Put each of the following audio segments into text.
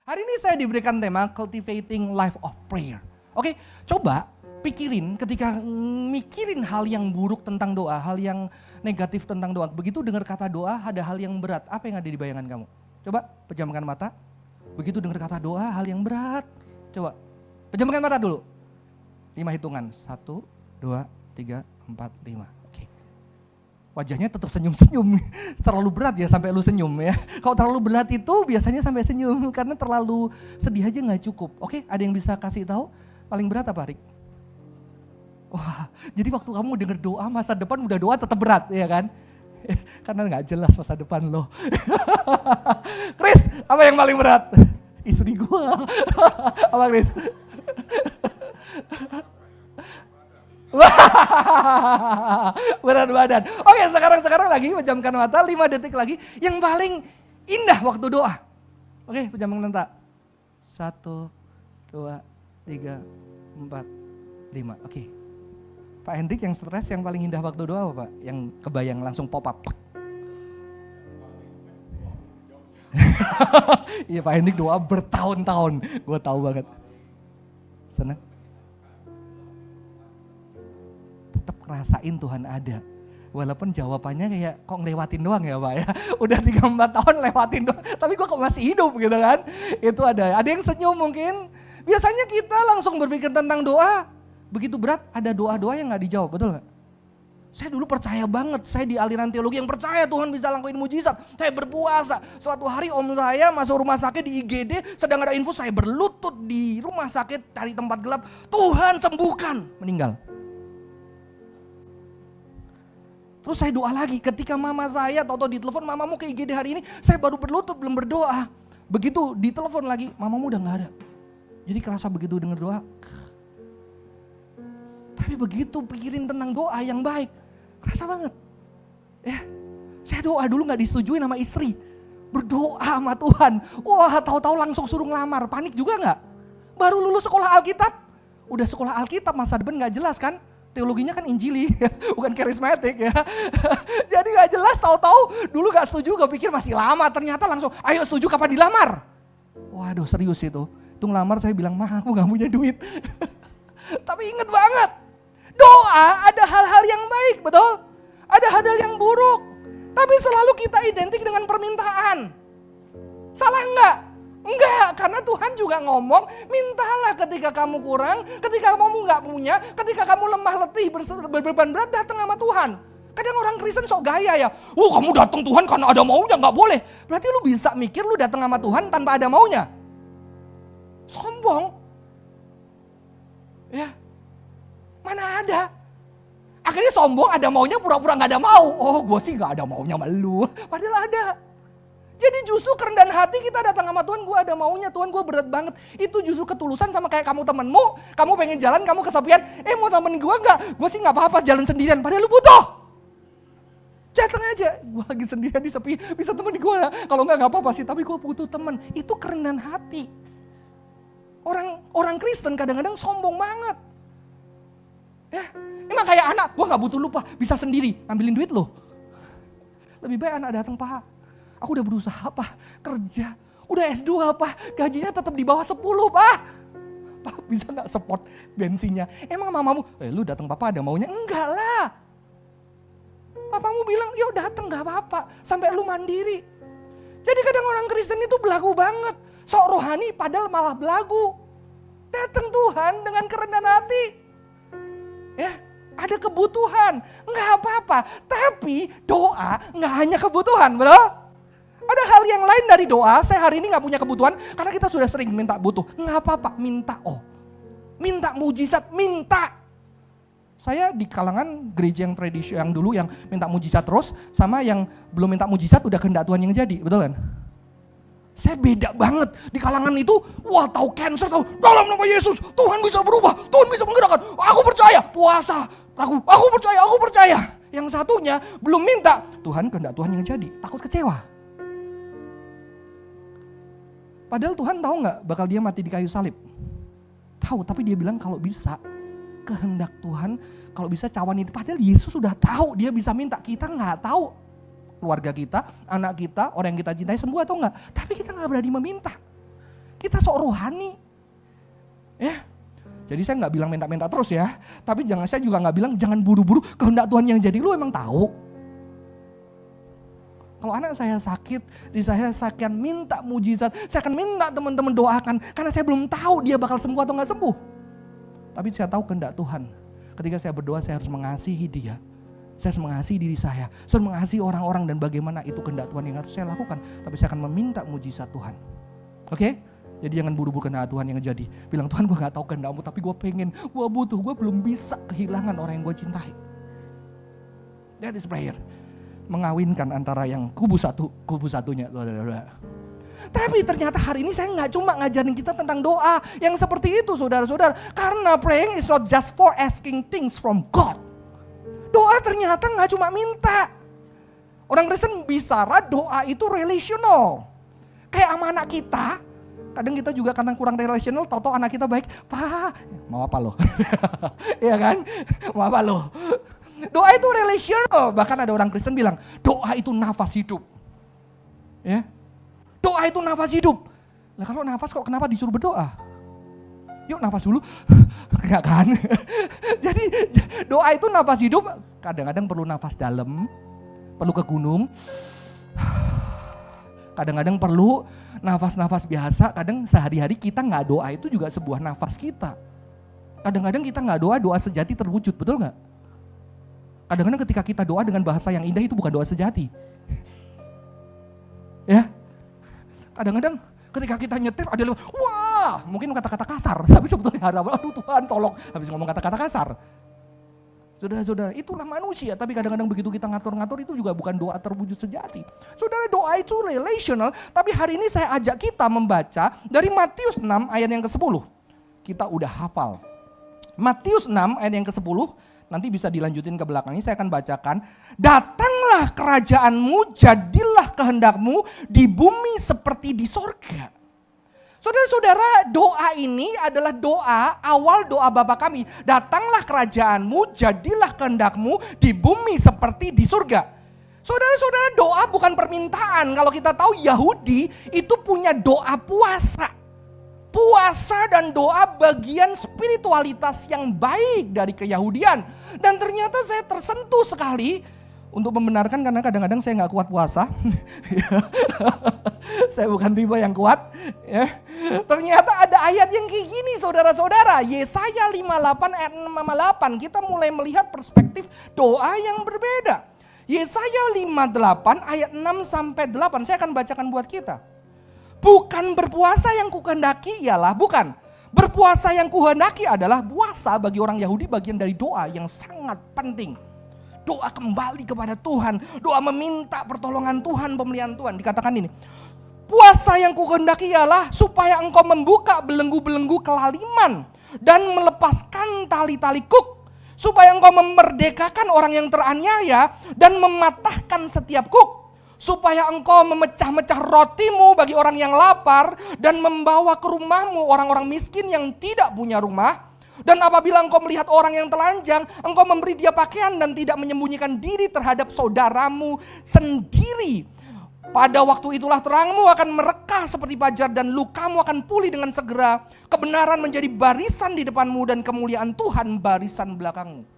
Hari ini saya diberikan tema Cultivating Life of Prayer. Oke, coba pikirin ketika mikirin hal yang buruk tentang doa, hal yang negatif tentang doa. Begitu dengar kata doa, ada hal yang berat. Apa yang ada di bayangan kamu? Coba pejamkan mata. Begitu dengar kata doa, hal yang berat. Coba pejamkan mata dulu. 5 hitungan. 1, 2, 3, 4, 5. Wajahnya tetap senyum-senyum, terlalu berat ya sampai lu senyum ya. Kalau terlalu berat itu biasanya sampai senyum, karena terlalu sedih aja gak cukup. Oke, ada yang bisa kasih tahu paling berat apa, Rik? Wah, jadi waktu kamu denger doa masa depan udah doa tetap berat ya kan? Karena gak jelas masa depan lo. Chris, apa yang paling berat? Istri gua. Apa Chris? Berat badan. Oke, sekarang lagi pejamkan mata 5 detik lagi. Yang paling indah waktu doa. Oke, pejamkan mata. 1, 2, 3, 4, 5. Oke. Pak Hendrik yang stres yang paling indah waktu doa apa Pak? Yang kebayang langsung pop up. Iya Pak Hendrik doa bertahun-tahun. Gue tahu banget. Senang? Tetap ngerasain Tuhan ada. Walaupun jawabannya kayak kok ngelewatin doang ya Pak ya. Udah 3-4 tahun lewatin doang, tapi gue kok masih hidup gitu kan. Itu ada yang senyum mungkin. Biasanya kita langsung berpikir tentang doa. Begitu berat ada doa-doa yang gak dijawab, betul gak? Saya dulu percaya banget, saya di aliran teologi yang percaya Tuhan bisa lakuin mujizat. Saya berpuasa, suatu hari om saya masuk rumah sakit di IGD, sedang ada info saya berlutut di rumah sakit cari tempat gelap. Tuhan sembuhkan, meninggal. Terus saya doa lagi, ketika mama saya tahu-tahu ditelepon, mamamu ke IGD hari ini, saya baru berlutut belum berdoa. Begitu ditelepon lagi, mamamu udah gak ada. Jadi kerasa begitu dengar doa. Tapi begitu pikirin tentang doa yang baik, kerasa banget. Ya, saya doa dulu gak disetujui sama istri. Berdoa sama Tuhan, wah tahu-tahu langsung suruh ngelamar, panik juga gak? Baru lulus sekolah Alkitab, udah sekolah Alkitab masa depan gak jelas kan? Teologinya kan Injili, bukan karismatik ya. Jadi gak jelas, tahu-tahu dulu gak setuju, gak pikir masih lama. Ternyata langsung, ayo setuju kapan dilamar? Waduh serius itu. Itu ngelamar saya bilang, mah aku gak punya duit. Tapi inget banget, doa ada hal-hal yang baik, betul? Ada hal-hal yang buruk. Tapi selalu kita identik dengan permintaan. Salah enggak? Enggak, karena Tuhan juga ngomong, mintalah ketika kamu kurang, ketika kamu gak punya, ketika kamu lemah letih, berbeban berat, datang sama Tuhan. Kadang orang Kristen sok gaya ya, kamu datang Tuhan karena ada maunya, gak boleh. Berarti lu bisa mikir lu datang sama Tuhan tanpa ada maunya. Sombong. Ya, mana ada. Akhirnya sombong ada maunya, pura-pura gak ada mau. Oh gue sih gak ada maunya sama lu, padahal ada. Jadi justru kerendahan hati kita datang sama Tuhan, gue ada maunya, Tuhan gue berat banget. Itu justru ketulusan sama kayak kamu temenmu, kamu pengen jalan, kamu kesepian, mau temen gue enggak? Gue sih gak apa-apa jalan sendirian, padahal lu butuh. Datang aja, gue lagi sendirian di sepi, bisa temen gue ya? Kalau enggak apa-apa sih, tapi gue butuh temen. Itu kerendahan hati. Orang Kristen kadang-kadang sombong banget. Ya, emang kayak anak, gue gak butuh lu Pak, bisa sendiri, ngambilin duit lo. Lebih baik anak datang Pak. Aku udah berusaha Pak, kerja, udah S2 Pak, gajinya tetap di bawah 10 Pak. Pak bisa gak support bensinnya? Emang mamamu, lu datang Papa ada maunya? Enggak lah. Papamu bilang, yuk datang gak apa-apa, sampai lu mandiri. Jadi kadang orang Kristen itu belagu banget, sok rohani padahal malah belagu. Datang Tuhan dengan kerendahan hati. Ya, ada kebutuhan, gak apa-apa. Tapi doa gak hanya kebutuhan, betul? Ada hal yang lain dari doa, saya hari ini gak punya kebutuhan karena kita sudah sering minta butuh. Gak apa-apa, minta minta mujizat, minta. Saya di kalangan gereja yang tradisi yang dulu yang minta mujizat terus, sama yang belum minta mujizat udah kehendak Tuhan yang jadi, betul kan? Saya beda banget, di kalangan itu, wah tahu cancer, tahu dalam nama Yesus, Tuhan bisa berubah, Tuhan bisa menggerakkan, aku percaya, puasa, aku percaya. Yang satunya belum minta, Tuhan kehendak Tuhan yang jadi, takut kecewa. Padahal Tuhan tahu gak bakal dia mati di kayu salib? Tahu, tapi dia bilang kalau bisa kehendak Tuhan, kalau bisa cawan itu. Padahal Yesus sudah tahu dia bisa minta, kita gak tahu. Keluarga kita, anak kita, orang yang kita cintai sembuh atau enggak. Tapi kita gak berani meminta. sok rohani. Ya. Jadi saya nggak bilang minta-minta terus ya. Tapi saya juga nggak bilang jangan buru-buru kehendak Tuhan yang jadi. Lu emang tahu. Kalau anak saya sakit, saya akan minta mujizat. Saya akan minta teman-teman doakan. Karena saya belum tahu dia bakal sembuh atau nggak sembuh. Tapi saya tahu kehendak Tuhan. Ketika saya berdoa saya harus mengasihi dia. Saya harus mengasihi diri saya. Saya harus mengasihi orang-orang dan bagaimana itu kehendak Tuhan yang harus saya lakukan. Tapi saya akan meminta mujizat Tuhan. Oke? Jadi jangan buru-buru kehendak Tuhan yang jadi. Bilang Tuhan gue gak tahu kehendakmu tapi gue pengen. Gue butuh, gue belum bisa kehilangan orang yang gue cintai. That is prayer. Mengawinkan antara yang kubu satunya. Tapi ternyata hari ini saya gak cuma ngajarin kita tentang doa yang seperti itu saudara-saudara. Karena praying is not just for asking things from God. Doa ternyata gak cuma minta. Orang Kristen bicara doa itu relational. Kayak sama anak kita. Kadang kita juga karena kurang relational, tau-tau anak kita baik. Pak, mau apa lo? Iya kan? Mau apa lo? Doa itu relational. Bahkan ada orang Kristen bilang, doa itu nafas hidup. Ya, doa itu nafas hidup. Nah kalau nafas kok kenapa disuruh berdoa? Yuk nafas dulu. Enggak kan? Jadi doa itu nafas hidup. Kadang-kadang perlu nafas dalam. Perlu ke gunung. Kadang-kadang perlu nafas-nafas biasa. Kadang sehari-hari kita gak doa itu juga sebuah nafas kita. Kadang-kadang kita gak doa, doa sejati terwujud. Betul gak? Kadang-kadang ketika kita doa dengan bahasa yang indah itu bukan doa sejati. Ya. Kadang-kadang ketika kita nyetir ada wah, mungkin kata-kata kasar, tapi sebetulnya harap, aduh Tuhan tolong, habis ngomong kata-kata kasar. Saudara-saudara, itulah manusia, tapi kadang-kadang begitu kita ngatur-ngatur itu juga bukan doa terwujud sejati. Saudara, doa itu relational, tapi hari ini saya ajak kita membaca dari Matius 6 ayat yang ke-10. Kita udah hafal. Matius 6 ayat yang ke-10, nanti bisa dilanjutin ke belakang ini, saya akan bacakan. Datanglah kerajaanmu, jadilah kehendakmu di bumi seperti di sorga. Saudara-saudara, doa ini adalah doa, awal doa Bapa kami. Datanglah kerajaanmu, jadilah kehendakmu di bumi seperti di surga. Saudara-saudara, doa bukan permintaan. Kalau kita tahu Yahudi itu punya doa puasa. Puasa dan doa bagian spiritualitas yang baik dari keyahudian. Dan ternyata saya tersentuh sekali untuk membenarkan karena kadang-kadang saya nggak kuat puasa. Saya bukan tipe yang kuat. Ya. Ternyata ada ayat yang kayak gini saudara-saudara. Yesaya 58 ayat 68. Kita mulai melihat perspektif doa yang berbeda. Yesaya 58 ayat 6 sampai 8. Saya akan bacakan buat kita. Bukan berpuasa yang kukehendaki ialah, bukan. Berpuasa yang kuhendaki adalah puasa bagi orang Yahudi bagian dari doa yang sangat penting. Doa kembali kepada Tuhan, doa meminta pertolongan Tuhan, pemeliharaan Tuhan. Dikatakan ini, puasa yang kukehendaki ialah supaya engkau membuka belenggu-belenggu kelaliman dan melepaskan tali-tali kuk, supaya engkau memerdekakan orang yang teraniaya dan mematahkan setiap kuk, supaya engkau memecah-mecah rotimu bagi orang yang lapar dan membawa ke rumahmu orang-orang miskin yang tidak punya rumah. Dan apabila engkau melihat orang yang telanjang, engkau memberi dia pakaian dan tidak menyembunyikan diri terhadap saudaramu sendiri. Pada waktu itulah terangmu akan merekah seperti fajar dan lukamu akan pulih dengan segera. Kebenaran menjadi barisan di depanmu dan kemuliaan Tuhan barisan belakangmu.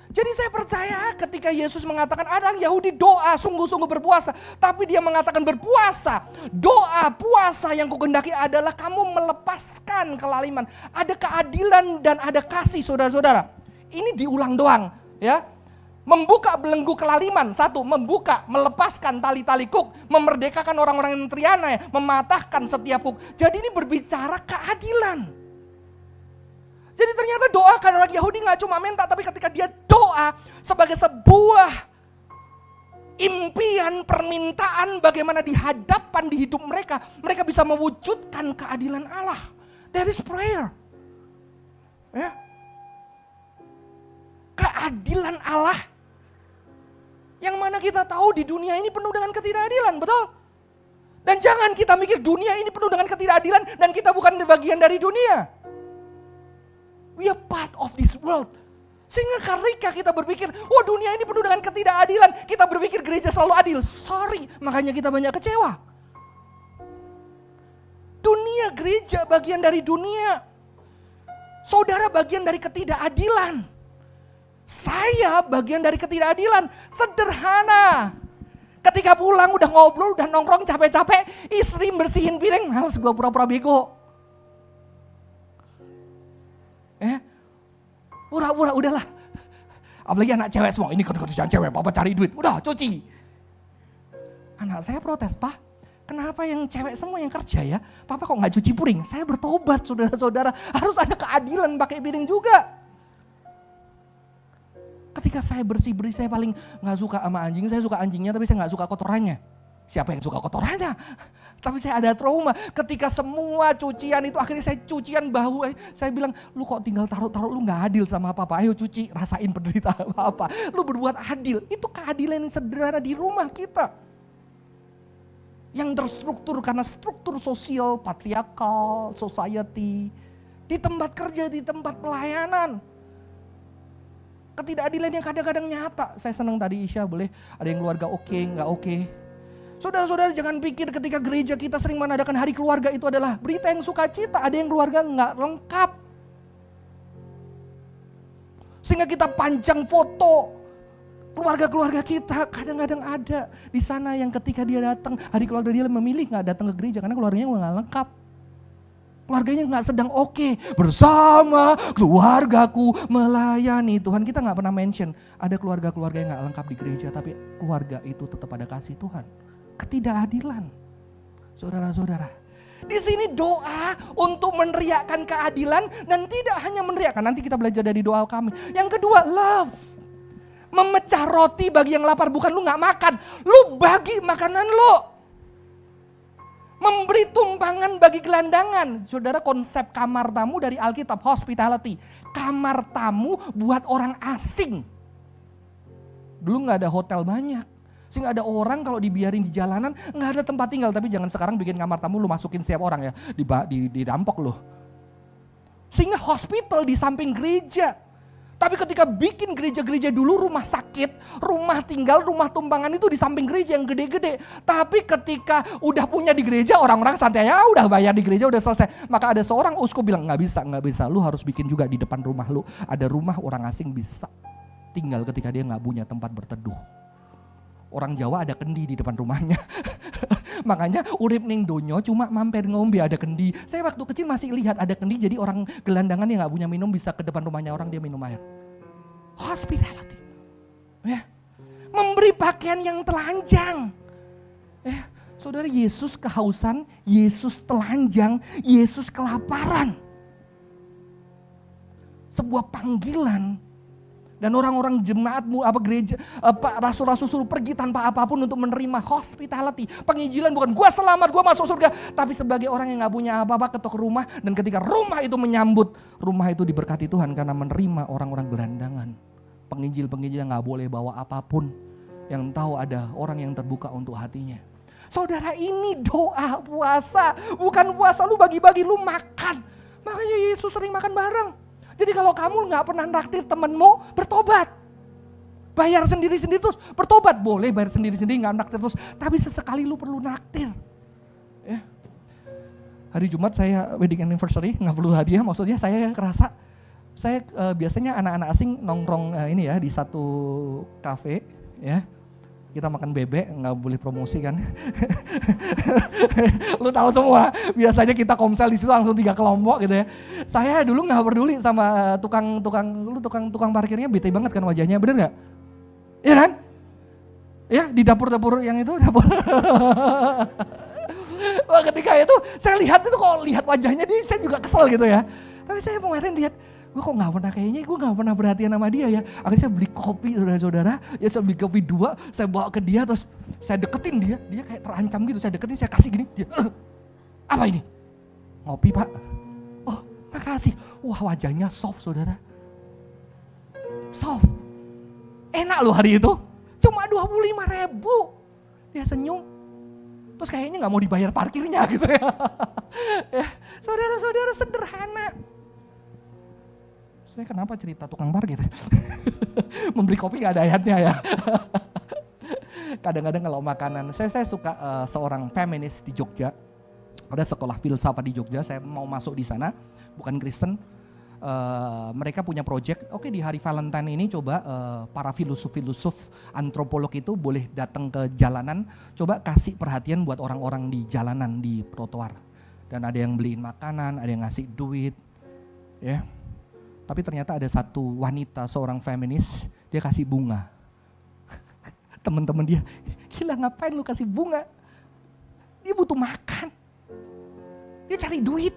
Jadi saya percaya ketika Yesus mengatakan orang Yahudi doa sungguh-sungguh berpuasa. Tapi dia mengatakan berpuasa. Doa puasa yang kukehendaki adalah kamu melepaskan kelaliman. Ada keadilan dan ada kasih saudara-saudara. Ini diulang doang ya. Membuka belenggu kelaliman. Satu, membuka, melepaskan tali-tali kuk. Memerdekakan orang-orang yang teriana, mematahkan setiap kuk. Jadi ini berbicara keadilan. Jadi ternyata doa karena orang Yahudi gak cuma minta, tapi ketika dia doa sebagai sebuah impian, permintaan bagaimana di hadapan di hidup mereka, mereka bisa mewujudkan keadilan Allah. That is prayer. Ya. Keadilan Allah. Yang mana kita tahu di dunia ini penuh dengan ketidakadilan, betul? Dan jangan kita mikir dunia ini penuh dengan ketidakadilan dan kita bukan bagian dari dunia. We are part of this world. Sehingga ketika kita berpikir, oh dunia ini penuh dengan ketidakadilan, kita berpikir gereja selalu adil. Sorry, makanya kita banyak kecewa. Dunia, gereja bagian dari dunia. Saudara bagian dari ketidakadilan. Saya bagian dari ketidakadilan. Sederhana. Ketika pulang udah ngobrol, udah nongkrong capek-capek, istri bersihin piring, males gue pura-pura bego. Pura-pura udahlah. Apalagi anak cewek semua, ini kerjaan cewek, papa cari duit, udah cuci. Anak saya protes, Pak, kenapa yang cewek semua yang kerja ya? Papa kok gak cuci piring? Saya bertobat saudara-saudara, harus ada keadilan pakai piring juga. Ketika saya bersih-bersih, saya paling gak suka sama anjing, saya suka anjingnya tapi saya gak suka kotorannya. Siapa yang suka kotorannya? Tapi saya ada trauma, ketika semua cucian itu akhirnya saya cucian bahu, saya bilang, lu kok tinggal taruh-taruh, lu gak adil sama papa, ayo cuci, rasain penderitaan papa. Lu berbuat adil, itu keadilan yang sederhana di rumah kita. Yang terstruktur karena struktur sosial, patriarkal, society, di tempat kerja, di tempat pelayanan. Ketidakadilan yang kadang-kadang nyata. Saya senang tadi Isya boleh ada yang keluarga oke, gak oke. Saudara-saudara jangan pikir ketika gereja kita sering mengadakan hari keluarga itu adalah berita yang sukacita. Ada yang keluarga nggak lengkap. Sehingga kita panjang foto keluarga-keluarga kita. Kadang-kadang ada di sana yang ketika dia datang hari keluarga dia memilih nggak datang ke gereja karena keluarganya nggak lengkap. Keluarganya nggak sedang oke. Bersama keluargaku melayani Tuhan. Kita nggak pernah mention ada keluarga-keluarga yang nggak lengkap di gereja, tapi keluarga itu tetap ada kasih Tuhan. Ketidakadilan, saudara-saudara. Di sini doa untuk meneriakkan keadilan dan tidak hanya meneriakkan. Nanti kita belajar dari doa kami. Yang kedua, love. Memecah roti bagi yang lapar, bukan lu nggak makan, lu bagi makanan lu. Memberi tumpangan bagi gelandangan. Saudara, konsep kamar tamu dari Alkitab, hospitality. Kamar tamu buat orang asing. Dulu nggak ada hotel banyak. Sehingga ada orang kalau dibiarin di jalanan nggak ada tempat tinggal. Tapi jangan sekarang bikin kamar tamu lu masukin setiap orang ya, dirampok lu. Sehingga hospital di samping gereja. Tapi ketika bikin gereja-gereja dulu rumah sakit, rumah tinggal, rumah tumpangan itu di samping gereja yang gede-gede. Tapi ketika udah punya di gereja, orang-orang santai aja udah bayar di gereja udah selesai. Maka ada seorang uskup bilang nggak bisa, lu harus bikin juga di depan rumah lu. Ada rumah orang asing bisa tinggal ketika dia nggak punya tempat berteduh. Orang Jawa ada kendi di depan rumahnya. Makanya urip ning donyo cuma mampir ngombe ada kendi. Saya waktu kecil masih lihat ada kendi, jadi orang gelandangan yang gak punya minum bisa ke depan rumahnya orang dia minum air. Hospitality. Ya. Memberi pakaian yang telanjang. Ya. Saudara, Yesus kehausan, Yesus telanjang, Yesus kelaparan. Sebuah panggilan. Dan orang-orang jemaatmu, gereja, rasul-rasul suruh pergi tanpa apapun untuk menerima hospitality. Penginjilan bukan gua selamat, gua masuk surga. Tapi sebagai orang yang gak punya apa-apa ketok rumah. Dan ketika rumah itu menyambut, rumah itu diberkati Tuhan karena menerima orang-orang gelandangan. Penginjil-penginjil yang gak boleh bawa apapun. Yang tahu ada orang yang terbuka untuk hatinya. Saudara, ini doa puasa. Bukan puasa lu bagi-bagi, lu makan. Makanya Yesus sering makan bareng. Jadi kalau kamu gak pernah naktir temenmu, bertobat. Bayar sendiri-sendiri terus, bertobat. Boleh bayar sendiri-sendiri gak naktir terus, tapi sesekali lu perlu naktir. Ya. Hari Jumat saya wedding anniversary, gak perlu hadiah, maksudnya saya kerasa, saya biasanya anak-anak asing nongkrong ini ya di satu kafe, ya. Kita makan bebek, nggak boleh promosi kan. Lu tahu semua, biasanya kita komsel di situ langsung 3 kelompok gitu ya. Saya dulu nggak peduli sama tukang parkirnya, bete banget kan wajahnya, bener nggak? Iya kan? Ya di dapur-dapur yang itu dapur. Wah, ketika itu saya lihat itu kok lihat wajahnya dia, saya juga kesel gitu ya. Tapi saya kemarin lihat, gue kok gak pernah kayaknya, gue gak pernah perhatian sama dia ya. Akhirnya saya beli kopi saudara-saudara, ya saya beli kopi 2, saya bawa ke dia terus saya deketin dia kayak terancam gitu, saya deketin, saya kasih gini, dia, apa ini? Ngopi Pak. Oh makasih, wah wajahnya soft saudara. Soft, enak loh hari itu, cuma 25.000, dia senyum. Terus kayaknya gak mau dibayar parkirnya gitu ya. Ya saudara-saudara, sederhana. Saya kenapa cerita tukang parkir? Memberi kopi gak ada ayatnya ya. Kadang-kadang kalau makanan, saya suka seorang feminis di Jogja. Ada sekolah filsafat di Jogja, saya mau masuk di sana, bukan Kristen. Mereka punya project, oke, di hari Valentine ini coba para filosof antropolog itu boleh datang ke jalanan, coba kasih perhatian buat orang-orang di jalanan, di trotoar. Dan ada yang beliin makanan, ada yang ngasih duit, ya. Tapi ternyata ada satu wanita, seorang feminis, dia kasih bunga. Teman-teman dia, gila ngapain lu kasih bunga? Dia butuh makan. Dia cari duit.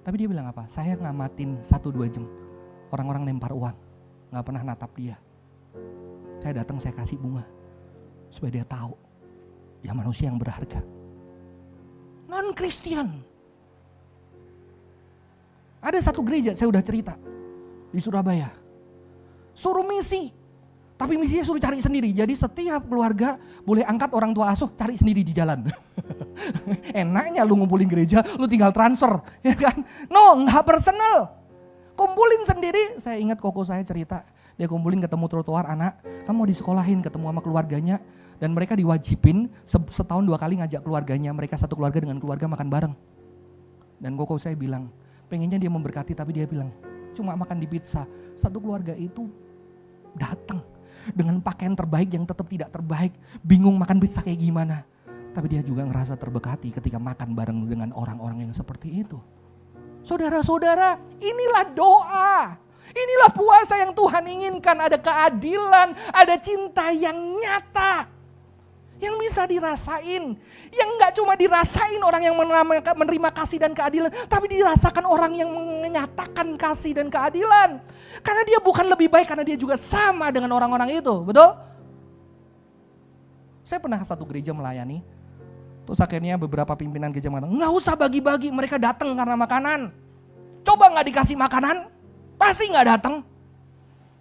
Tapi dia bilang apa? Saya ngamatin 1-2 jam. Orang-orang lempar uang. Gak pernah natap dia. Saya datang, saya kasih bunga. Supaya dia tahu. Dia manusia yang berharga. Non-Christian. Ada satu gereja, saya udah cerita, di Surabaya. Suruh misi, tapi misinya suruh cari sendiri. Jadi setiap keluarga boleh angkat orang tua asuh, cari sendiri di jalan. Enaknya lu ngumpulin gereja, lu tinggal transfer, ya kan? No, nggak personal. Kumpulin sendiri. Saya ingat koko saya cerita, dia kumpulin ketemu trotoar anak, kamu mau disekolahin, ketemu sama keluarganya. Dan mereka diwajibin setahun 2 kali ngajak keluarganya, mereka satu keluarga dengan keluarga makan bareng. Dan koko saya bilang, pengennya dia memberkati, tapi dia bilang, cuma makan di pizza. Satu keluarga itu datang dengan pakaian terbaik yang tetap tidak terbaik, bingung makan pizza kayak gimana. Tapi dia juga ngerasa terberkati ketika makan bareng dengan orang-orang yang seperti itu. Saudara-saudara, inilah doa. Inilah puasa yang Tuhan inginkan, ada keadilan, ada cinta yang nyata. Yang bisa dirasain, yang gak cuma dirasain orang yang menerima kasih dan keadilan, tapi dirasakan orang yang menyatakan kasih dan keadilan. Karena dia bukan lebih baik, karena dia juga sama dengan orang-orang itu, betul? Saya pernah satu gereja melayani, terus akhirnya beberapa pimpinan gereja mengatakan, gak usah bagi-bagi, mereka datang karena makanan. Coba gak dikasih makanan, pasti gak datang.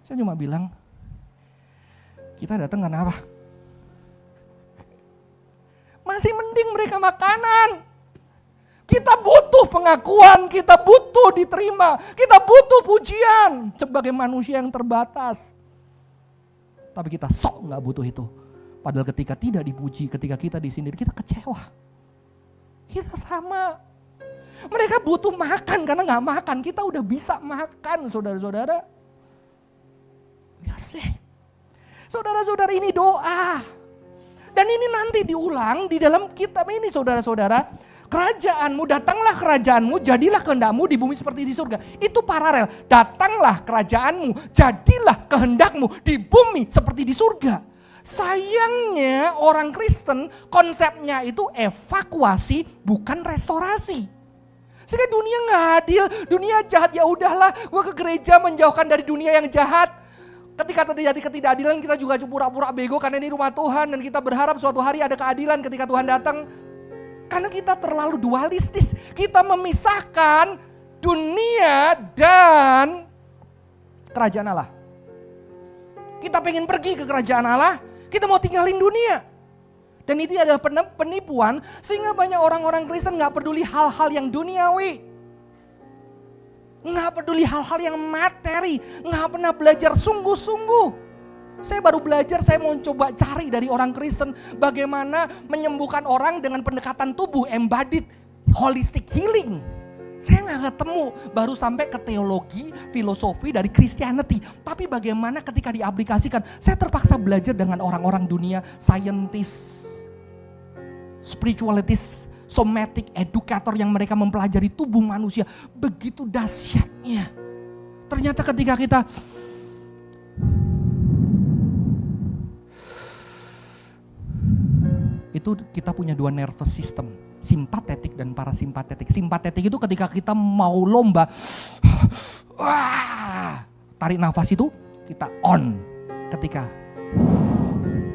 Saya cuma bilang, kita datang karena apa? Masih mending mereka makanan. Kita butuh pengakuan, kita butuh diterima, kita butuh pujian sebagai manusia yang terbatas. Tapi kita sok gak butuh itu. Padahal ketika tidak dipuji, ketika kita disindir, kita kecewa. Kita sama. Mereka butuh makan karena gak makan, kita udah bisa makan, saudara-saudara. Ya sih. Saudara-saudara, ini doa. Dan ini nanti diulang di dalam kitab ini, saudara-saudara. Kerajaanmu, datanglah kerajaanmu, jadilah kehendakmu di bumi seperti di surga. Itu paralel. Datanglah kerajaanmu, jadilah kehendakmu di bumi seperti di surga. Sayangnya orang Kristen konsepnya itu evakuasi, bukan restorasi. Sehingga dunia gak adil, dunia jahat, ya udahlah, gue ke gereja menjauhkan dari dunia yang jahat. Ketika terjadi ketidakadilan, kita juga pura-pura bego karena ini rumah Tuhan, dan kita berharap suatu hari ada keadilan ketika Tuhan datang. Karena kita terlalu dualistis, kita memisahkan dunia dan kerajaan Allah. Kita pengen pergi ke kerajaan Allah, kita mau tinggalin dunia. Dan itu adalah penipuan, sehingga banyak orang-orang Kristen gak peduli hal-hal yang duniawi. Nggak peduli hal-hal yang materi, nggak pernah belajar sungguh-sungguh. Saya baru belajar, saya mau coba cari dari orang Kristen bagaimana menyembuhkan orang dengan pendekatan tubuh, embodied, holistic healing. Saya nggak ketemu, baru sampai ke teologi, filosofi dari Christianity. Tapi bagaimana ketika diaplikasikan, saya terpaksa belajar dengan orang-orang dunia, scientist, spiritualitis, somatic educator yang mereka mempelajari tubuh manusia. Begitu dahsyatnya. Ternyata ketika kita itu kita punya 2 nervous system, simpatetik dan parasimpatetik. Simpatetik itu ketika kita mau lomba, tarik nafas itu kita on. Ketika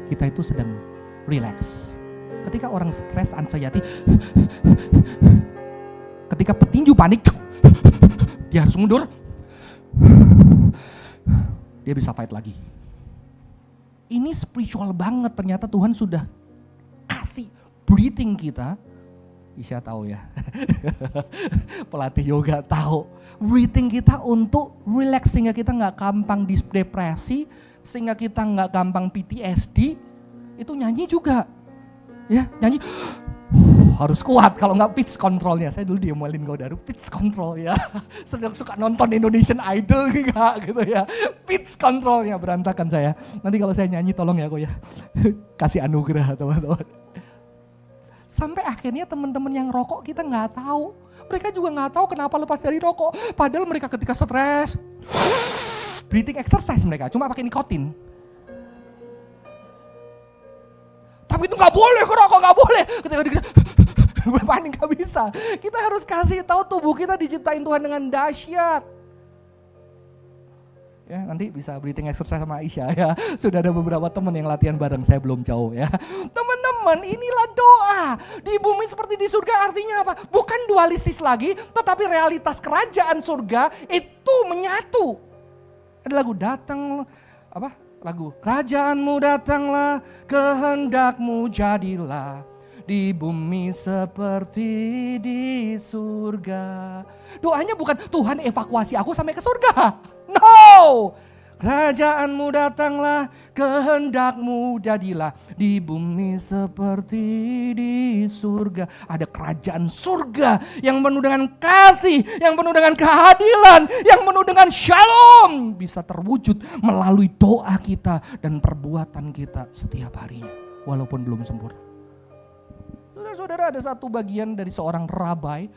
kita itu sedang relax. Ketika orang stres, anxiety, ketika petinju panik, dia harus mundur, dia bisa fight lagi. Ini spiritual banget, ternyata Tuhan sudah kasih breathing kita. Isya tahu ya, pelatih yoga tahu. Breathing kita untuk relax, sehingga kita gak gampang depresi, sehingga kita gak gampang PTSD. Itu nyanyi juga. Ya, nyanyi. harus kuat, kalau nggak pitch controlnya. Saya dulu diomelin Gaudaru, pitch control ya. Sedang suka nonton Indonesian Idol enggak gitu ya. Pitch controlnya berantakan saya. Nanti kalau saya nyanyi tolong ya kok ya. Kasih anugerah teman-teman. Sampai akhirnya teman-teman yang rokok kita nggak tahu. Mereka juga nggak tahu kenapa lepas dari rokok. Padahal mereka ketika stres, breathing exercise mereka, cuma pakai nikotin. Tapi itu nggak boleh, ngerokok nggak boleh. Ketika panik nggak bisa. Kita harus kasih tahu tubuh kita diciptain Tuhan dengan dahsyat. Ya, nanti bisa breathing exercise sama Aisyah ya. Sudah ada beberapa teman yang latihan bareng, saya belum jauh ya. Teman-teman, inilah doa. Di bumi seperti di surga artinya apa? Bukan dualistis lagi, tetapi realitas kerajaan surga itu menyatu. Ada lagu datang apa? Lagu kerajaanmu datanglah, kehendakmu jadilah di bumi seperti di surga. Doanya bukan Tuhan evakuasi aku sampai ke surga. No. Kerajaanmu datanglah, kehendakmu jadilah di bumi seperti di surga. Ada kerajaan surga yang penuh dengan kasih, yang penuh dengan keadilan, yang penuh dengan shalom. Bisa terwujud melalui doa kita dan perbuatan kita setiap harinya. Walaupun belum sempurna. Saudara, ada satu bagian dari seorang Rabai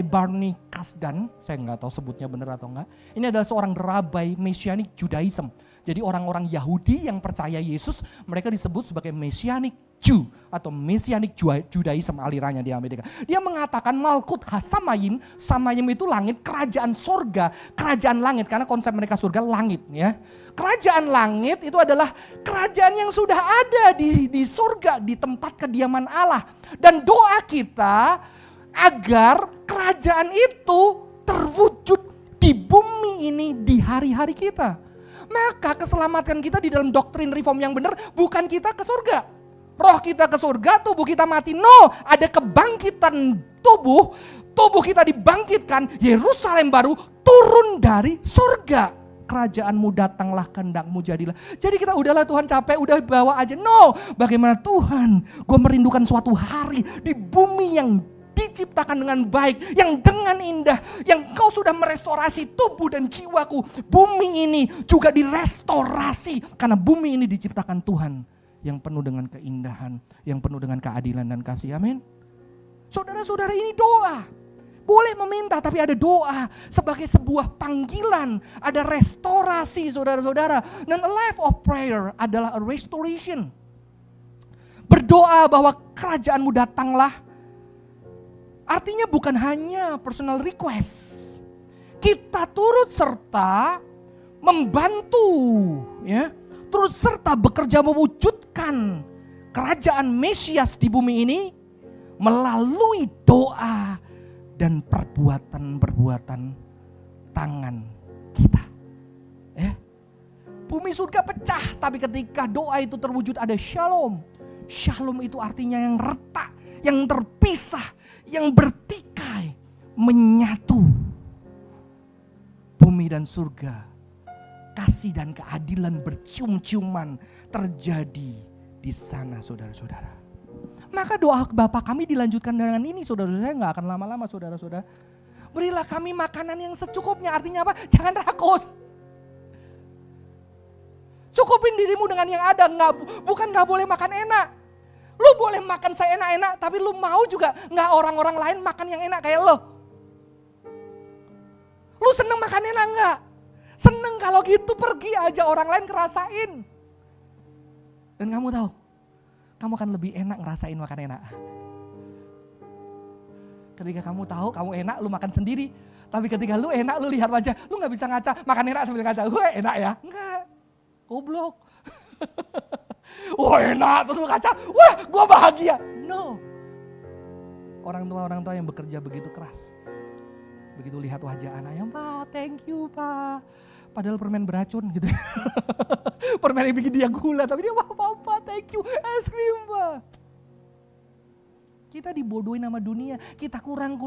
Barney Kasdan, saya nggak tahu sebutnya benar atau enggak. Ini adalah seorang Rabai Messianic Judaism. Jadi orang-orang Yahudi yang percaya Yesus, mereka disebut sebagai Messianic Jew atau Messianic Judaism alirannya di Amerika. Dia mengatakan Malkut Hasamayim, Samayim itu langit, kerajaan surga, kerajaan langit, karena konsep mereka surga langit ya. Kerajaan langit itu adalah kerajaan yang sudah ada di surga, di tempat kediaman Allah. Dan doa kita agar kerajaan itu terwujud di bumi ini di hari-hari kita. Maka keselamatan kita di dalam doktrin reform yang benar bukan kita ke surga. Roh kita ke surga, tubuh kita mati. No, ada kebangkitan tubuh kita dibangkitkan, Yerusalem baru turun dari surga. Kerajaanmu datanglah, kehendakmu jadilah. Jadi kita udahlah Tuhan capek, udah bawa aja. No, bagaimana Tuhan, gue merindukan suatu hari di bumi yang diciptakan dengan baik, yang dengan indah, yang kau sudah merestorasi tubuh dan jiwaku. Bumi ini juga direstorasi karena bumi ini diciptakan Tuhan yang penuh dengan keindahan, yang penuh dengan keadilan dan kasih. Amin. Saudara-saudara, ini doa. Boleh meminta, tapi ada doa sebagai sebuah panggilan, ada restorasi saudara-saudara. Dan a life of prayer adalah a restoration. Berdoa bahwa kerajaanmu datanglah, artinya bukan hanya personal request. Kita turut serta membantu, ya, turut serta bekerja mewujudkan kerajaan Mesias di bumi ini melalui doa dan perbuatan-perbuatan tangan kita. Ya. Bumi surga pecah, tapi ketika doa itu terwujud ada shalom. Shalom itu artinya yang retak, yang terpisah, yang bertikai, menyatu. Bumi dan surga, kasih dan keadilan bercium-ciuman terjadi di sana saudara-saudara. Maka doa Bapa kami dilanjutkan dengan ini saudara-saudara, saya gak akan lama-lama saudara-saudara. Berilah kami makanan yang secukupnya, artinya apa? Jangan rakus. Cukupin dirimu dengan yang ada, bukan gak boleh makan enak. Lu boleh makan seenak-enak, tapi lu mau juga gak orang-orang lain makan yang enak kayak lo. Lu seneng makan enak gak? Seneng, kalau gitu pergi aja orang lain ngerasain. Dan kamu tahu, kamu akan lebih enak ngerasain makan enak. Ketika kamu tahu kamu enak, lu makan sendiri. Tapi ketika lu enak, lu lihat wajah, lu gak bisa ngaca, makan enak sambil ngaca, wah enak ya. Enggak, goblok. Wah enak, terus lu kaca, wah gue bahagia. No. Orang tua yang bekerja begitu keras. Begitu lihat wajah anaknya, Pak thank you Pak. Padahal permen beracun gitu. Permen yang bikin dia gula, tapi dia, wah Papa thank you, es krim Pak. Kita dibodohin sama dunia, kita kurang.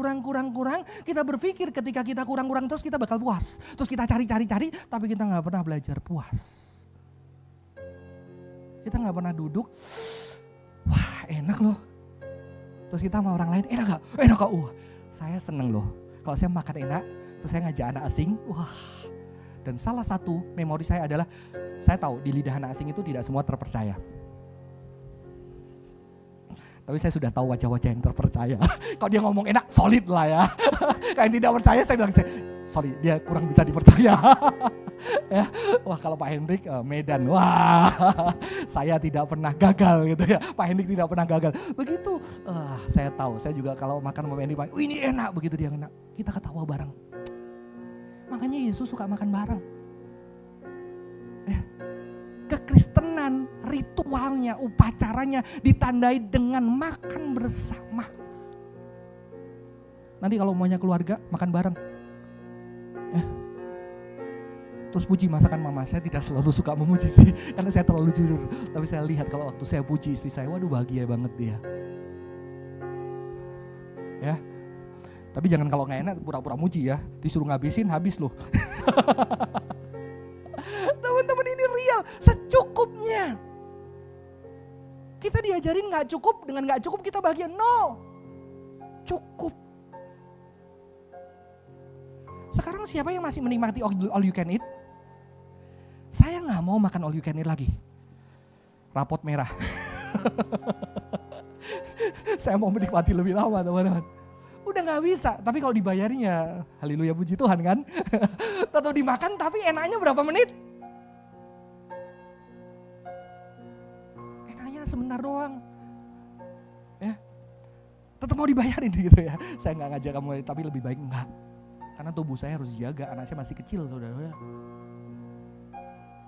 Kita berpikir ketika kita kurang terus kita bakal puas. Terus kita cari, tapi kita gak pernah belajar puas. Kita gak pernah duduk, wah enak loh. Terus kita sama orang lain, enak gak? Enak gak? Saya seneng loh. Kalau saya makan enak, terus saya ngajak anak asing, Dan salah satu memori saya adalah, saya tahu di lidah anak asing itu tidak semua terpercaya. Tapi saya sudah tahu wajah-wajah yang terpercaya. Kalau dia ngomong enak, solid lah ya. Kalau yang tidak percaya, saya bilang, sorry, dia kurang bisa dipercaya. Ya, wah kalau Pak Hendrik Medan, wah saya tidak pernah gagal gitu ya. Pak Hendrik tidak pernah gagal. Begitu, saya tahu, saya juga kalau makan sama Pak Hendrik, ini enak, begitu dia enak, kita ketawa bareng. Makanya Yesus suka makan bareng. Kekristenan, ritualnya, upacaranya ditandai dengan makan bersama. Nanti kalau maunya keluarga, makan bareng. Terus puji masakan mama. Saya tidak selalu suka memuji sih, karena saya terlalu jujur. Tapi saya lihat kalau waktu saya puji istri saya, waduh bahagia banget dia. Ya. Tapi jangan kalau nggak enak pura-pura muji ya, disuruh ngabisin habis loh. Teman-teman, ini real, secukupnya. Kita diajarin nggak cukup, dengan nggak cukup kita bahagia. No, cukup. Sekarang siapa yang masih menikmati all you can eat? Saya nggak mau makan all you can eat lagi. Rapot merah. Saya mau menikmati lebih lama, teman-teman. Udah nggak bisa, tapi kalau dibayarin ya haleluya puji Tuhan kan. Tetap dimakan tapi enaknya berapa menit? Enaknya sebentar doang. Ya, tetap mau dibayarin gitu ya. Saya nggak ngajak kamu, tapi lebih baik enggak. Karena tubuh saya harus dijaga, anak saya masih kecil, saudara-saudara.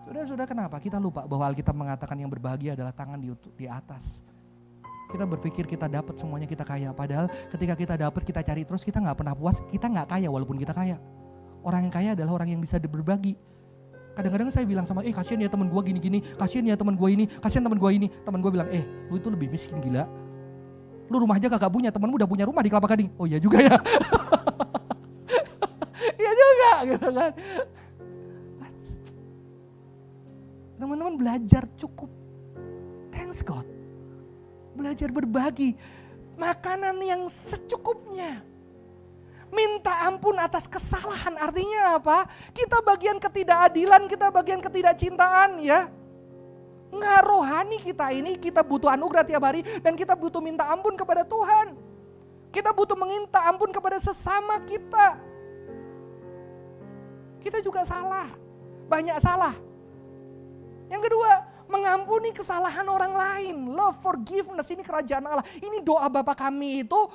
Saudara-saudara, kenapa kita lupa bahwa Alkitab mengatakan yang berbahagia adalah tangan di atas. Kita berpikir kita dapat semuanya, kita kaya. Padahal ketika kita dapat, kita cari terus, kita gak pernah puas, kita gak kaya walaupun kita kaya. Orang yang kaya adalah orang yang bisa berbagi. Kadang-kadang saya bilang sama, kasihan ya teman gue gini-gini, kasihan ya teman gue ini, kasihan teman gue ini. Teman gue bilang, lu itu lebih miskin gila. Lu rumah aja kagak punya, temanmu udah punya rumah di Kelapa Gading. Oh iya juga ya. Iya juga gitu kan. Teman-teman belajar cukup. Thanks God. Belajar berbagi. Makanan yang secukupnya. Minta ampun atas kesalahan. Artinya apa? Kita bagian ketidakadilan, kita bagian ketidakcintaan ya. Nggak rohani kita ini, kita butuh anugerah tiap hari. Dan kita butuh minta ampun kepada Tuhan. Kita butuh meminta ampun kepada sesama kita. Kita juga salah. Banyak salah. Yang kedua, mengampuni kesalahan orang lain. Love, forgiveness, ini kerajaan Allah. Ini doa Bapa kami itu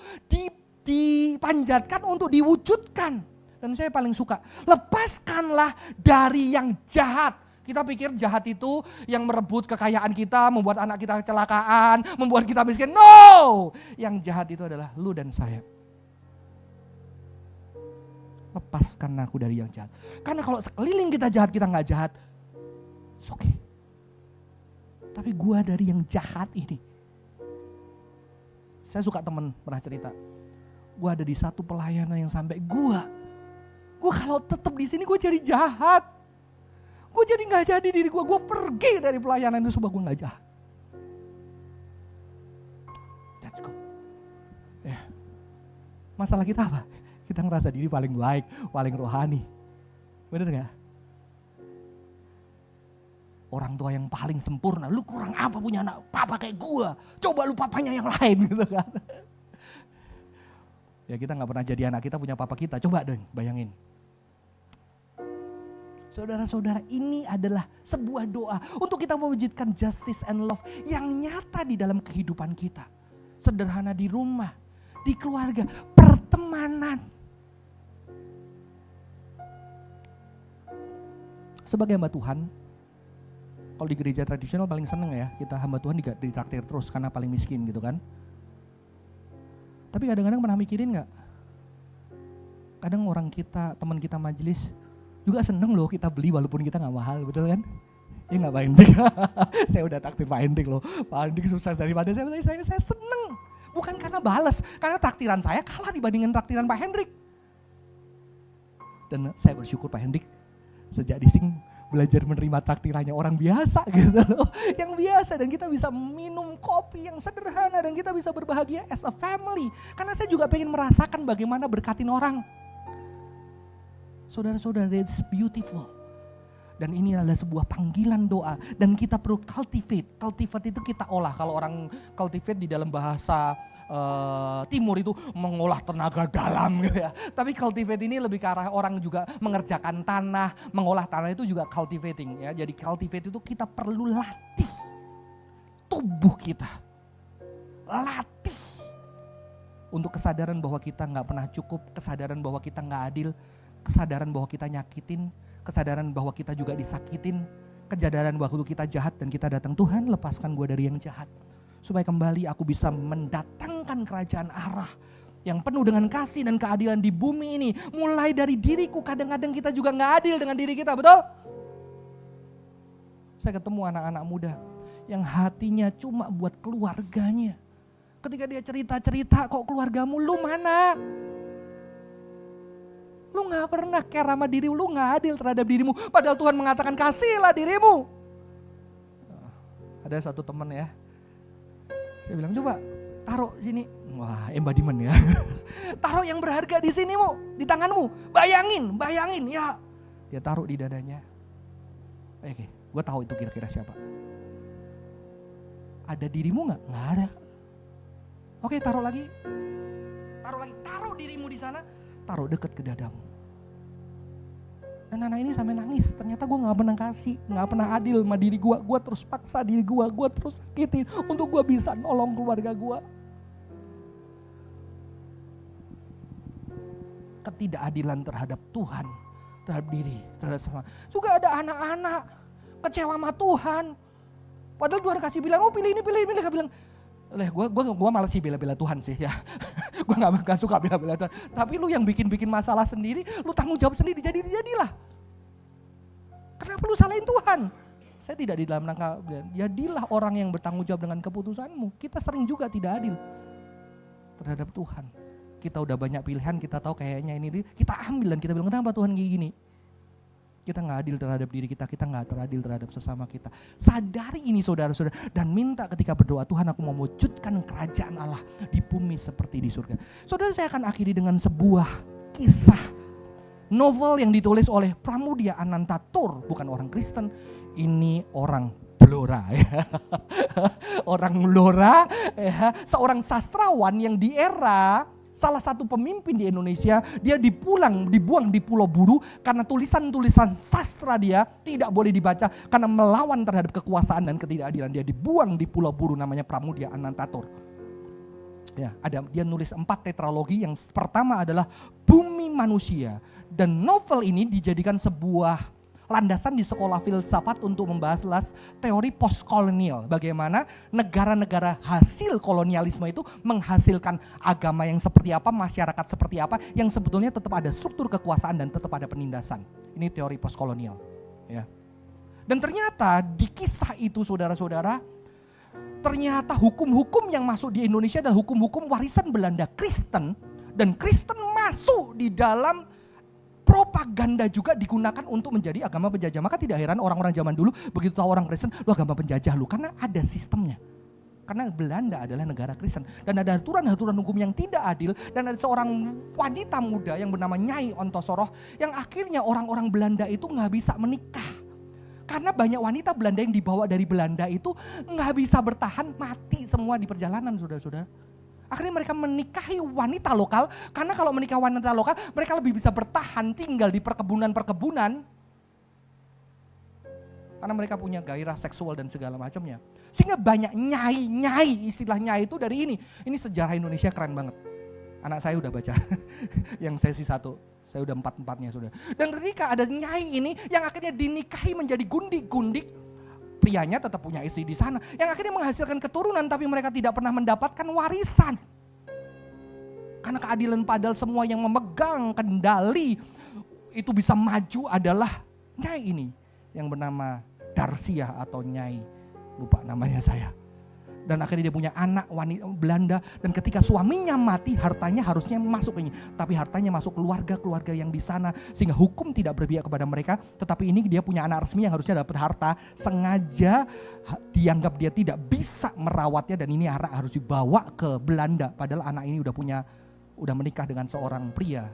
dipanjatkan untuk diwujudkan. Dan saya paling suka, lepaskanlah dari yang jahat. Kita pikir jahat itu yang merebut kekayaan kita, membuat anak kita kecelakaan, membuat kita miskin. No! Yang jahat itu adalah lu dan saya. Lepaskan aku dari yang jahat. Karena kalau sekeliling kita jahat, kita gak jahat, it's okay. Tapi gua dari yang jahat ini. Saya suka temen pernah cerita. Gua ada di satu pelayanan yang sampai gua kalau tetap di sini gua jadi jahat. Gua jadi nggak jadi diri gua pergi dari pelayanan itu sebab gua nggak jahat. That's good. Ya. Masalah kita apa? Kita ngerasa diri paling baik, paling rohani. Bener nggak? Orang tua yang paling sempurna, lu kurang apa punya anak papa kayak gua, coba lu papanya yang lain gitu kan. Ya kita gak pernah jadi anak kita punya papa kita, coba dong bayangin. Saudara-saudara, ini adalah sebuah doa untuk kita mewujudkan justice and love yang nyata di dalam kehidupan kita. Sederhana di rumah, di keluarga, pertemanan. Sebagai hamba Tuhan, kalau di gereja tradisional paling seneng ya, kita hamba Tuhan ditraktir terus karena paling miskin gitu kan. Tapi kadang-kadang pernah mikirin gak? Kadang orang kita, teman kita majelis juga seneng loh kita beli walaupun kita gak mahal, betul kan? Iya gak Pak Hendrik? Saya udah traktir Pak Hendrik loh. Pak Hendrik sukses daripada saya seneng. Bukan karena balas, karena traktiran saya kalah dibandingin traktiran Pak Hendrik. Dan saya bersyukur Pak Hendrik sejak di sini belajar menerima takdirannya orang biasa gitu loh. Yang biasa, dan kita bisa minum kopi yang sederhana dan kita bisa berbahagia as a family. Karena saya juga pengen merasakan bagaimana berkatin orang. Saudara-saudara, it's beautiful. Dan ini adalah sebuah panggilan doa dan kita perlu cultivate. Cultivate itu kita olah. Kalau orang cultivate di dalam bahasa timur itu mengolah tenaga dalam gitu ya. Tapi cultivate ini lebih ke arah orang juga mengerjakan tanah, mengolah tanah itu juga cultivating ya. Jadi cultivate itu kita perlu latih tubuh kita. Latih untuk kesadaran bahwa kita gak pernah cukup, kesadaran bahwa kita gak adil, kesadaran bahwa kita nyakitin, kesadaran bahwa kita juga disakitin, kesadaran bahwa kita jahat dan kita datang, Tuhan lepaskan gue dari yang jahat. Supaya kembali aku bisa mendatangkan kerajaan Allah yang penuh dengan kasih dan keadilan di bumi ini. Mulai dari diriku, kadang-kadang kita juga gak adil dengan diri kita, betul? Saya ketemu anak-anak muda yang hatinya cuma buat keluarganya. Ketika dia cerita-cerita, kok keluargamu lu mana? Lu gak pernah care sama diri lu, gak adil terhadap dirimu. Padahal Tuhan mengatakan kasihlah dirimu. Ada satu teman ya, saya bilang coba taruh sini. Wah, embodiment ya. Taruh yang berharga di sini di tanganmu. Bayangin ya. Dia taruh di dadanya. Oke, gue tahu itu kira-kira siapa. Ada dirimu gak? Gak ada. Oke, taruh lagi. Taruh dirimu di sana. Taruh dekat ke dadamu. Dan anak ini sampai nangis. Ternyata gue gak pernah kasih, gak pernah adil sama diri gue. Gue terus paksa diri gue terus sakitin untuk gue bisa nolong keluarga gue. Ketidakadilan terhadap Tuhan, terhadap diri, terhadap semua. Juga ada anak-anak kecewa sama Tuhan. Padahal Tuhan kasih bilang, oh pilih ini. Gak bilang, gue malas sih bela-bela Tuhan sih ya. Gue gak suka bela-bela Tuhan. Tapi lu yang bikin masalah sendiri, lu tanggung jawab sendiri, jadilah. Kenapa lu salahin Tuhan? Saya tidak di dalam rangka, jadilah orang yang bertanggung jawab dengan keputusanmu. Kita sering juga tidak adil terhadap Tuhan. Kita udah banyak pilihan, kita tahu kayaknya ini, kita ambil dan kita bilang, kenapa Tuhan kayak gini? Kita gak adil terhadap diri kita gak teradil terhadap sesama kita. Sadari ini saudara-saudara dan minta ketika berdoa, Tuhan aku mau wujudkan kerajaan Allah di bumi seperti di surga. Saudara, saya akan akhiri dengan sebuah kisah novel yang ditulis oleh Pramudia Anantatur, bukan orang Kristen, ini orang Blora ya. Orang Blora ya, seorang sastrawan yang di era salah satu pemimpin di Indonesia, dia dibuang di Pulau Buru karena tulisan-tulisan sastra dia tidak boleh dibaca karena melawan terhadap kekuasaan dan ketidakadilan. Dia dibuang di Pulau Buru, namanya Pramudia Anantatur. Ya, dia nulis 4 tetralogi. Yang pertama adalah Bumi Manusia, dan novel ini dijadikan sebuah landasan di sekolah filsafat untuk membahas teori postkolonial. Bagaimana negara-negara hasil kolonialisme itu menghasilkan agama yang seperti apa, masyarakat seperti apa, yang sebetulnya tetap ada struktur kekuasaan dan tetap ada penindasan. Ini teori postkolonial. Ya. Dan ternyata di kisah itu saudara-saudara, ternyata hukum-hukum yang masuk di Indonesia adalah hukum-hukum warisan Belanda Kristen. Dan Kristen masuk di dalam propaganda juga digunakan untuk menjadi agama penjajah. Maka tidak heran orang-orang zaman dulu begitu tahu orang Kristen, lu agama penjajah lu, karena ada sistemnya. Karena Belanda adalah negara Kristen dan ada aturan-aturan hukum yang tidak adil, dan ada seorang wanita muda yang bernama Nyai Ontosoroh yang akhirnya orang-orang Belanda itu nggak bisa menikah. Karena banyak wanita Belanda yang dibawa dari Belanda itu nggak bisa bertahan, mati semua di perjalanan, saudara-saudara. Akhirnya mereka menikahi wanita lokal, karena kalau menikah wanita lokal, mereka lebih bisa bertahan tinggal di perkebunan-perkebunan. Karena mereka punya gairah seksual dan segala macamnya. Sehingga banyak nyai, istilah nyai itu dari ini. Ini sejarah Indonesia keren banget. Anak saya udah baca, yang sesi 1. Saya udah 4-4-nya sudah. Dan ketika ada nyai ini yang akhirnya dinikahi menjadi gundik-gundik, prianya tetap punya istri di sana, yang akhirnya menghasilkan keturunan, tapi mereka tidak pernah mendapatkan warisan. Karena keadilan, padahal semua yang memegang kendali itu bisa maju adalah nyai ini yang bernama Darsiah atau Nyai, lupa namanya saya. Dan akhirnya dia punya anak wanita Belanda. Dan ketika suaminya mati, hartanya harusnya masuk ke ini. Tapi hartanya masuk keluarga-keluarga yang di sana. Sehingga hukum tidak berpihak kepada mereka. Tetapi ini dia punya anak resmi yang harusnya dapat harta. Sengaja dianggap dia tidak bisa merawatnya. Dan ini anak harus dibawa ke Belanda. Padahal anak ini udah menikah dengan seorang pria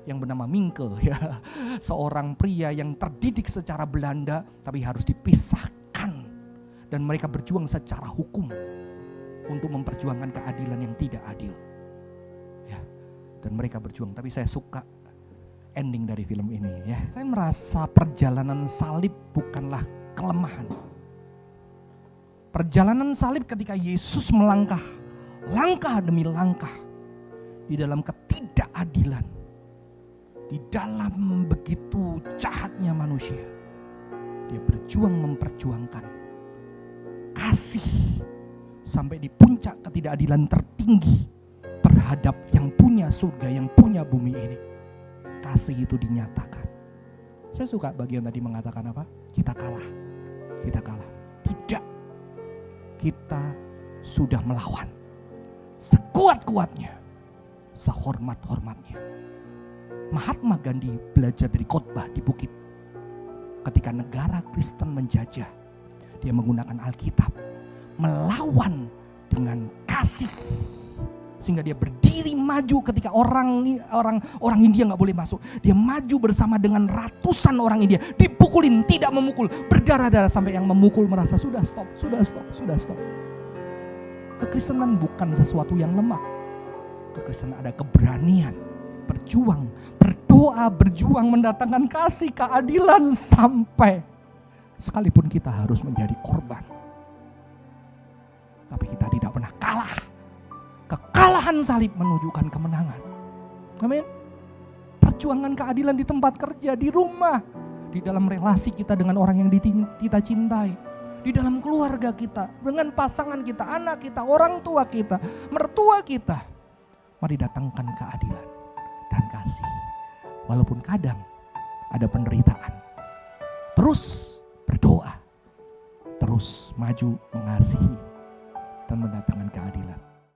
yang bernama Minke. Ya. Seorang pria yang terdidik secara Belanda. Tapi harus dipisahkan. Dan mereka berjuang secara hukum untuk memperjuangkan keadilan yang tidak adil. Ya. Dan mereka berjuang, tapi saya suka ending dari film ini ya. Saya merasa perjalanan salib bukanlah kelemahan. Perjalanan salib ketika Yesus melangkah, langkah demi langkah di dalam ketidakadilan. Di dalam begitu jahatnya manusia. Dia berjuang memperjuangkan kasih sampai di puncak ketidakadilan tertinggi terhadap yang punya surga, yang punya bumi ini. Kasih itu dinyatakan. Saya suka bagian tadi mengatakan apa? Kita kalah. Kita kalah. Tidak. Kita sudah melawan. Sekuat-kuatnya. Sehormat-hormatnya. Mahatma Gandhi belajar dari khotbah di bukit. Ketika negara Kristen menjajah, dia menggunakan Alkitab. Melawan dengan kasih. Sehingga dia berdiri maju ketika orang India gak boleh masuk. Dia maju bersama dengan ratusan orang India. Dipukulin, tidak memukul. Berdarah-darah sampai yang memukul merasa sudah stop. Kekristenan bukan sesuatu yang lemah. Kekristenan ada keberanian. Berjuang, berdoa, berjuang mendatangkan kasih, keadilan sampai sekalipun kita harus menjadi korban. Tapi kita tidak pernah kalah. Kekalahan salib menunjukkan kemenangan. Amin. Perjuangan keadilan di tempat kerja, di rumah, di dalam relasi kita dengan orang yang kita cintai, di dalam keluarga kita, dengan pasangan kita, anak kita, orang tua kita, mertua kita. Mari datangkan keadilan dan kasih. Walaupun kadang ada penderitaan. Terus berdoa. Terus maju mengasihi dan mendatangkan keadilan.